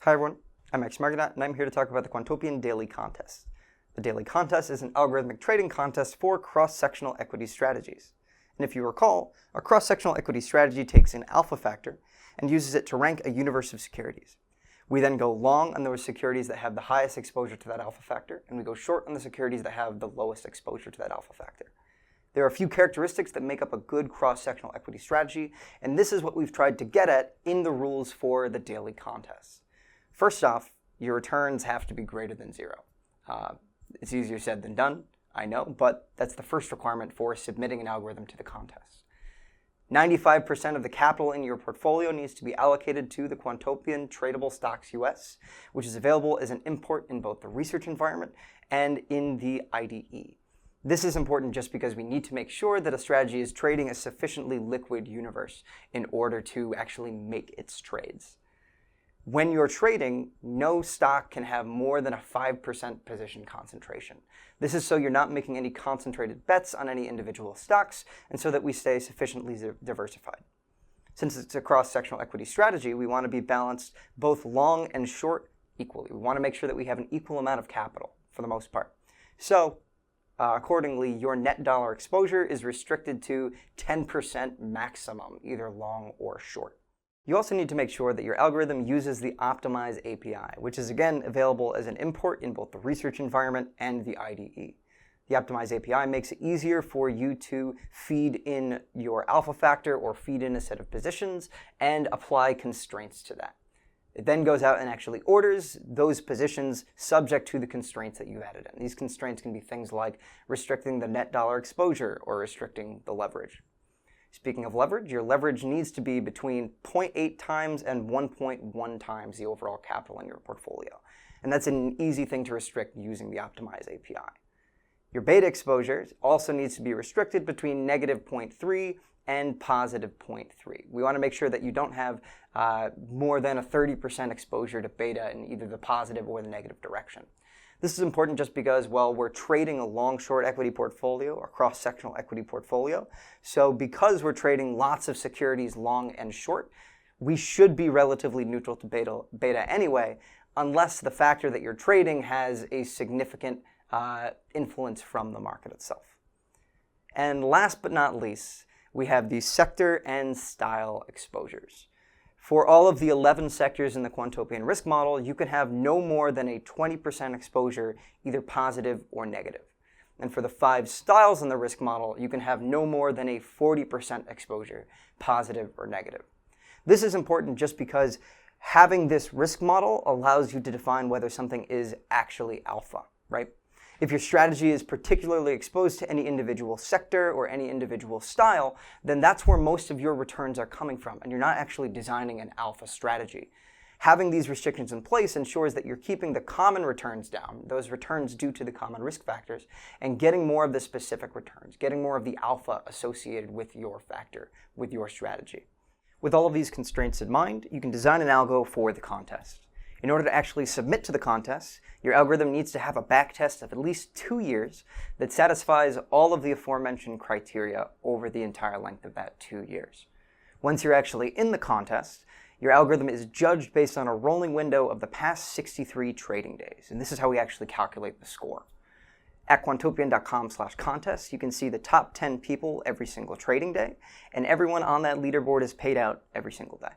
Hi everyone, I'm Margenot, and I'm here to talk about the Quantopian Daily Contest. The Daily Contest is an algorithmic trading contest for cross-sectional equity strategies. And if you recall, a cross-sectional equity strategy takes an alpha factor and uses it to rank a universe of securities. We then go long on those securities that have the highest exposure to that alpha factor, and we go short on the securities that have the lowest exposure to that alpha factor. There are a few characteristics that make up a good cross-sectional equity strategy, and this is what we've tried to get at in the rules for the daily contest. First off, your returns have to be greater than zero. It's easier said than done, I know, but that's the first requirement for submitting an algorithm to the contest. 95% of the capital in your portfolio needs to be allocated to the Quantopian Tradable Stocks US, which is available as an import in both the research environment and in the IDE. This is important just because we need to make sure that a strategy is trading a sufficiently liquid universe in order to actually make its trades. When you're trading, no stock can have more than a 5% position concentration. This is so you're not making any concentrated bets on any individual stocks, and so that we stay sufficiently diversified. Since it's a cross-sectional equity strategy, we want to be balanced both long and short equally. We want to make sure that we have an equal amount of capital for the most part. So, accordingly, your net dollar exposure is restricted to 10% maximum, either long or short. You also need to make sure that your algorithm uses the Optimize API, which is again available as an import in both the research environment and the IDE. The Optimize API makes it easier for you to feed in your alpha factor or feed in a set of positions and apply constraints to that. It then goes out and actually orders those positions subject to the constraints that you added in. These constraints can be things like restricting the net dollar exposure or restricting the leverage. Speaking of leverage, your leverage needs to be between 0.8 times and 1.1 times the overall capital in your portfolio. And that's an easy thing to restrict using the Optimize API. Your beta exposure also needs to be restricted between negative 0.3 and positive 0.3. We want to make sure that you don't have more than a 30% exposure to beta in either the positive or the negative direction. This is important just because, well, we're trading a long-short equity portfolio, a cross-sectional equity portfolio. So because we're trading lots of securities long and short, we should be relatively neutral to beta anyway, unless the factor that you're trading has a significant influence from the market itself. And last but not least, we have the sector and style exposures. For all of the 11 sectors in the Quantopian risk model, you can have no more than a 20% exposure, either positive or negative. And for the 5 styles in the risk model, you can have no more than a 40% exposure, positive or negative. This is important just because having this risk model allows you to define whether something is actually alpha, right? If your strategy is particularly exposed to any individual sector or any individual style, then that's where most of your returns are coming from, and you're not actually designing an alpha strategy. Having these restrictions in place ensures that you're keeping the common returns down, those returns due to the common risk factors, and getting more of the specific returns, getting more of the alpha associated with your factor, with your strategy. With all of these constraints in mind, you can design an algo for the contest. In order to actually submit to the contest, your algorithm needs to have a backtest of at least 2 years that satisfies all of the aforementioned criteria over the entire length of that 2 years. Once you're actually in the contest, your algorithm is judged based on a rolling window of the past 63 trading days, and this is how we actually calculate the score. At quantopian.com/contest, you can see the top 10 people every single trading day, and everyone on that leaderboard is paid out every single day.